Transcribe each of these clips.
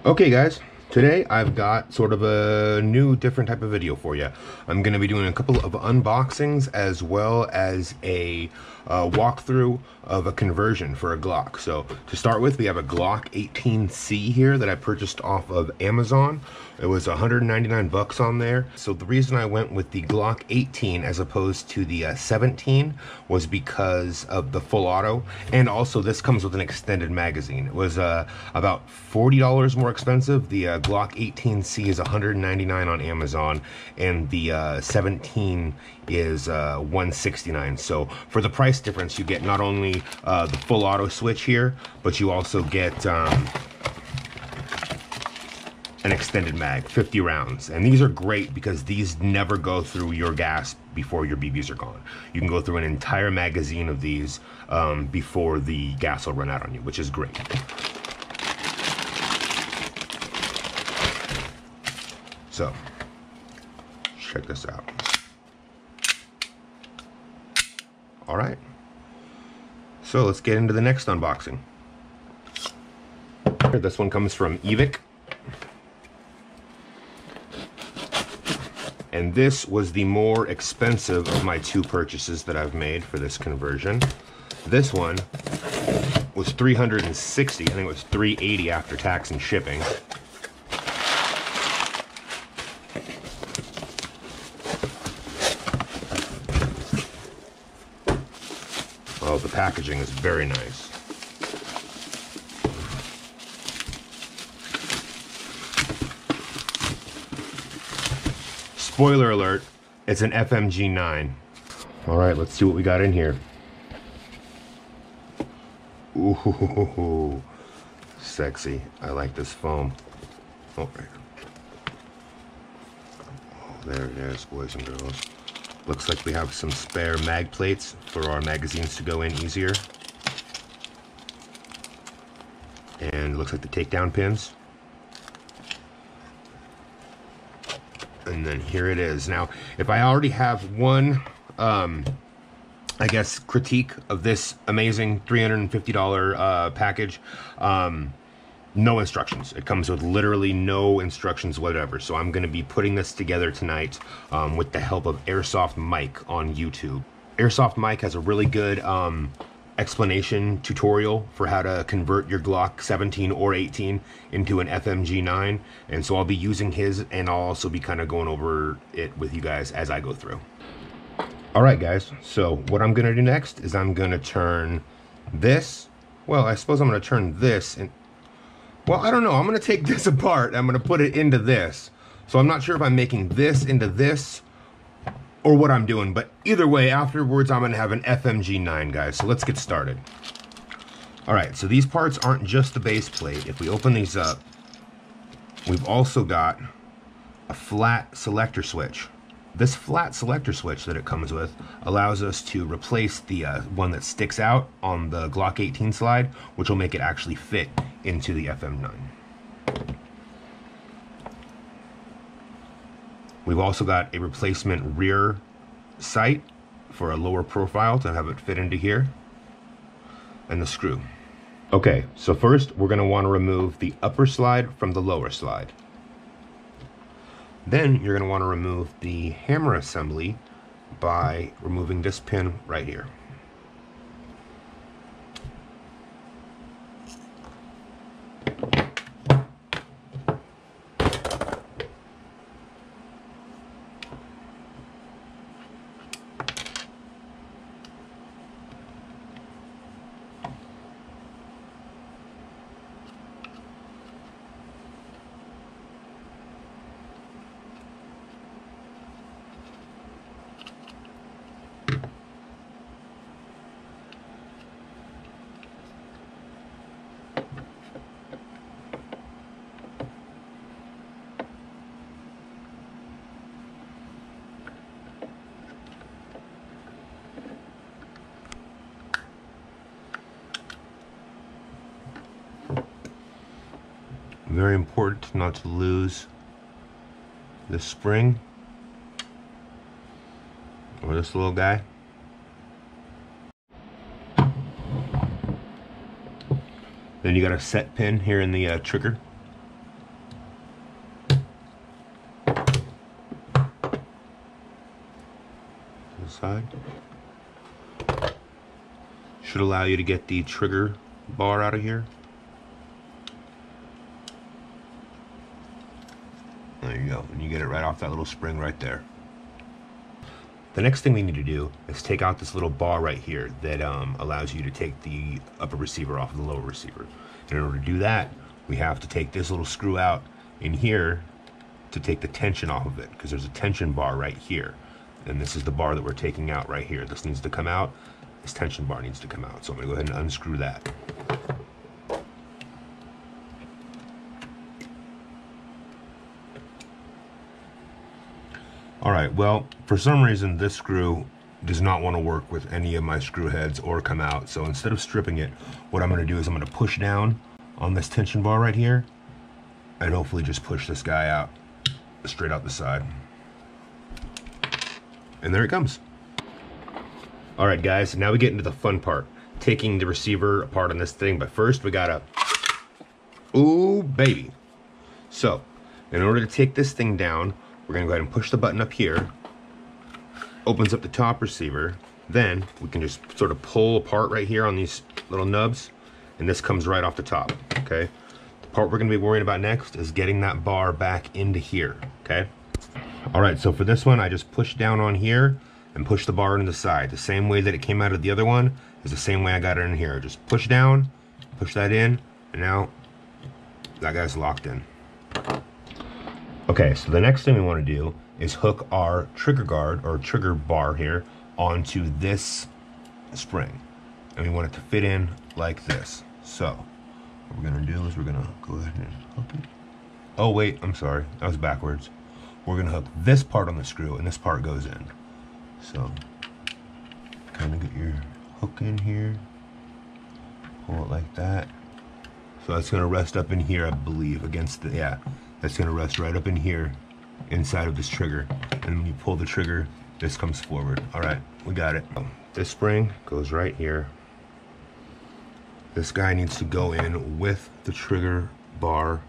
Okay guys, today I've got sort of a new different type of video for you. I'm going to be doing a couple of unboxings as well as a walkthrough of a conversion for a Glock. So to start with, we have a Glock 18c here that I purchased off of Amazon. It was 199 bucks on there. So the reason I went with the Glock 18 as opposed to the 17 was because of the full auto, and also this comes with an extended magazine. It was about $40 more expensive. The Glock 18c is 199 on Amazon, and the 17 is 169. So for the price difference, you get not only the full auto switch here, but you also get an extended mag, 50 rounds. And these are great because these never go through your gas before your BBs are gone. You can go through an entire magazine of these before the gas will run out on you, which is great. So, check this out. All right. So let's get into the next unboxing. This one comes from Evic. And this was the more expensive of my two purchases that I've made for this conversion. This one was $360. I think it was $380 after tax and shipping. Oh, the packaging is very nice. Spoiler alert, it's an FMG-9. All right, let's see what we got in here. Ooh, sexy. I like this foam. Oh, right. Oh, there it is, boys and girls. Looks like we have some spare mag plates for our magazines to go in easier. And looks like the takedown pins. And then here it is. Now, if I already have one, I guess, critique of this amazing $350 package, no instructions. It comes with literally no instructions whatever. So I'm going to be putting this together tonight with the help of Airsoft Mike on YouTube. Airsoft Mike has a really good explanation tutorial for how to convert your Glock 17 or 18 into an FMG-9, and so I'll be using his, and I'll also be kind of going over it with you guys as I go through. Alright guys, so what I'm gonna do next is I'm gonna turn this, well, I suppose I'm gonna turn this, and well, I don't know, I'm gonna take this apart, I'm gonna put it into this. So I'm not sure if I'm making this into this or what I'm doing, but either way, afterwards I'm gonna have an FMG-9, guys. So let's get started. All right, so these parts aren't just the base plate. If we open these up, we've also got a flat selector switch. This flat selector switch that it comes with allows us to replace the one that sticks out on the Glock 18 slide, which will make it actually fit into the FM9. We've also got a replacement rear sight for a lower profile to have it fit into here, and the screw. Okay, so first we're going to want to remove the upper slide from the lower slide. Then you're going to want to remove the hammer assembly by removing this pin right here. Very important not to lose the spring or this little guy. Then you got a set pin here in the trigger. side. Should allow you to get the trigger bar out of here. There you go, and you get it right off that little spring right there. The next thing we need to do is take out this little bar right here that allows you to take the upper receiver off of the lower receiver. And in order to do that, we have to take this little screw out in here to take the tension off of it, because there's a tension bar right here. And this is the bar that we're taking out right here. This needs to come out. This tension bar needs to come out. So I'm gonna go ahead and unscrew that. Alright, well, for some reason this screw does not want to work with any of my screw heads or come out. So instead of stripping it, what I'm going to do is I'm going to push down on this tension bar right here and hopefully just push this guy out straight out the side. And there it comes. Alright guys, now we get into the fun part, taking the receiver apart on this thing. But first we gotta, ooh baby. So in order to take this thing down, we're gonna go ahead and push the button up here. Opens up the top receiver. Then we can just sort of pull apart right here on these little nubs, and this comes right off the top, okay? The part we're gonna be worrying about next is getting that bar back into here, okay? All right, so for this one, I just push down on here and push the bar into the side. The same way that it came out of the other one is the same way I got it in here. Just push down, push that in, and now that guy's locked in. Okay, so the next thing we want to do is hook our trigger guard or trigger bar here onto this spring. And we want it to fit in like this. So what we're going to do is we're going to go ahead and hook it. Oh wait, I'm sorry, that was backwards. We're going to hook this part on the screw and this part goes in. So kind of get your hook in here, pull it like that. So that's going to rest up in here, I believe, against the, yeah, that's going to rest right up in here inside of this trigger. And when you pull the trigger, this comes forward. All right, we got it. This spring goes right here. This guy needs to go in with the trigger bar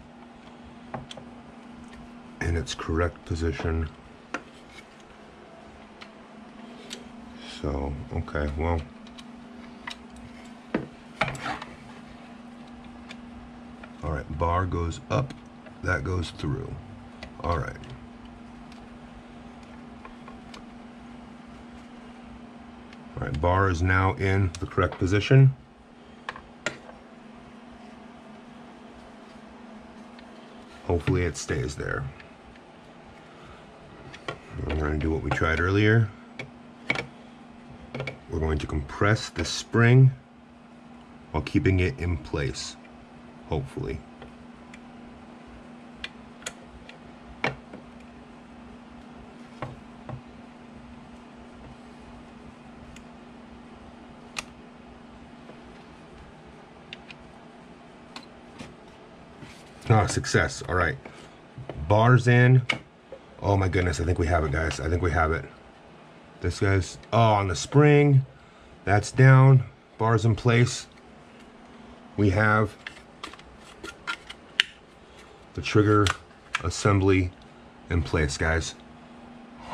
in its correct position. So, okay, well. All right, bar goes up, that goes through. All right. All right, bar is now in the correct position. Hopefully it stays there. We're going to do what we tried earlier. We're going to compress the spring while keeping it in place, hopefully. Ah, success. All right. Bar's in. Oh my goodness, I think we have it, guys. I think we have it. This guy's, oh, on the spring. That's down. Bar's in place. We have the trigger assembly in place, guys.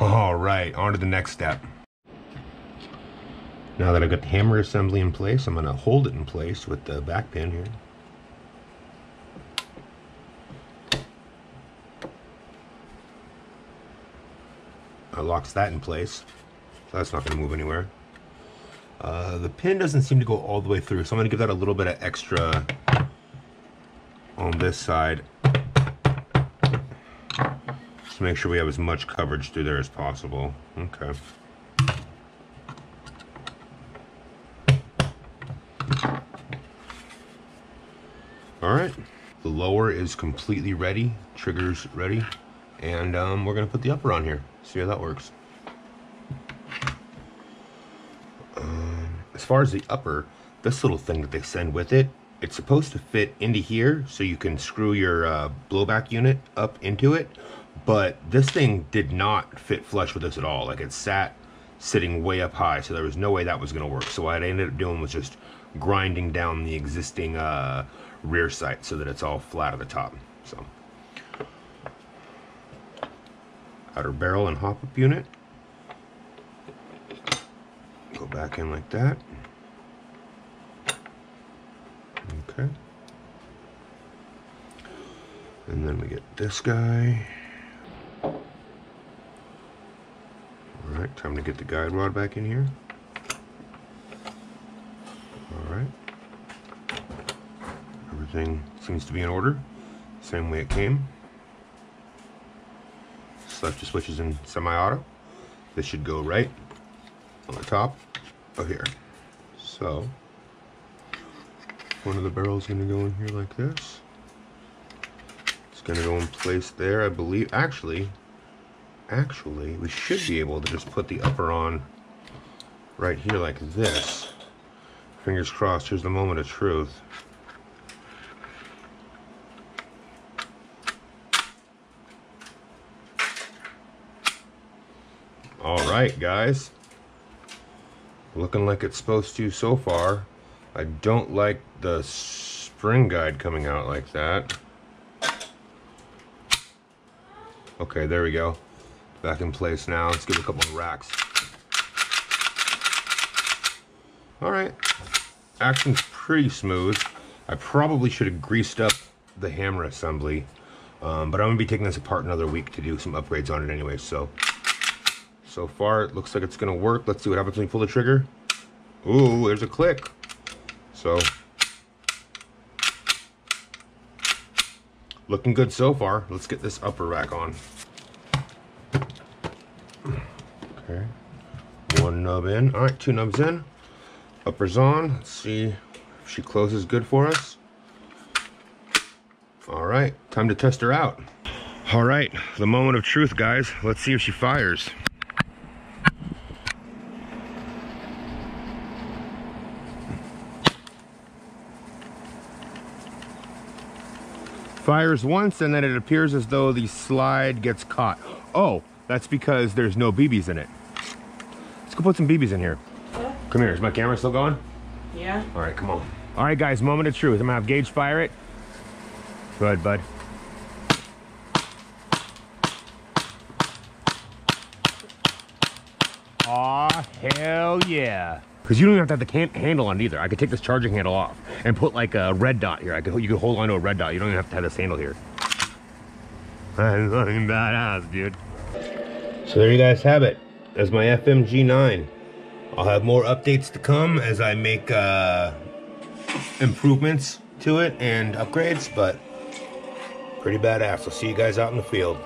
All right, on to the next step. Now that I've got the hammer assembly in place, I'm gonna hold it in place with the back pin here. That locks that in place, so that's not going to move anywhere. The pin doesn't seem to go all the way through, so I'm going to give that a little bit of extra on this side just to make sure we have as much coverage through there as possible. Okay. All right, the lower is completely ready, trigger's ready, and we're going to put the upper on here. See how that works. As far as the upper, this little thing that they send with it, it's supposed to fit into here so you can screw your blowback unit up into it, but this thing did not fit flush with this at all. Like, it sat sitting way up high, so there was no way that was going to work. So what I ended up doing was just grinding down the existing rear sight so that it's all flat at the top. So outer barrel and hop-up unit. Go back in like that. Okay. And then we get this guy. Alright, time to get the guide rod back in here. Alright. Everything seems to be in order. Same way it came. Selector switch is in semi-auto. This should go right on the top of here. So, one of the barrels is going to go in here like this. It's going to go in place there, I believe. Actually, we should be able to just put the upper on right here like this. Fingers crossed, here's the moment of truth. Alright, guys. Looking like it's supposed to so far. I don't like the spring guide coming out like that. Okay, there we go. Back in place now. Let's give it a couple of racks. Alright. Action's pretty smooth. I probably should have greased up the hammer assembly. But I'm going to be taking this apart another week to do some upgrades on it anyway. So far, it looks like it's going to work. Let's see what happens when you pull the trigger. Ooh, there's a click. So, looking good so far. Let's get this upper rack on. Okay, one nub in. All right, two nubs in. Upper's on. Let's see if she closes good for us. All right, time to test her out. All right, the moment of truth, guys. Let's see if she fires. Fires once, and then it appears as though the slide gets caught. Oh, that's because there's no BBs in it. Let's go put some BBs in here. Yeah. Come here, is my camera still going? Yeah. All right, come on. All right, guys, moment of truth. I'm gonna have Gage fire it. Go ahead, bud. Aw, hell yeah. Because you don't even have to have the handle on it either. I could take this charging handle off and put like a red dot here. You could hold on to a red dot. You don't even have to have this handle here. That's fucking badass, dude. So there you guys have it. That's my FMG-9. I'll have more updates to come as I make improvements to it and upgrades, but pretty badass. I'll see you guys out in the field.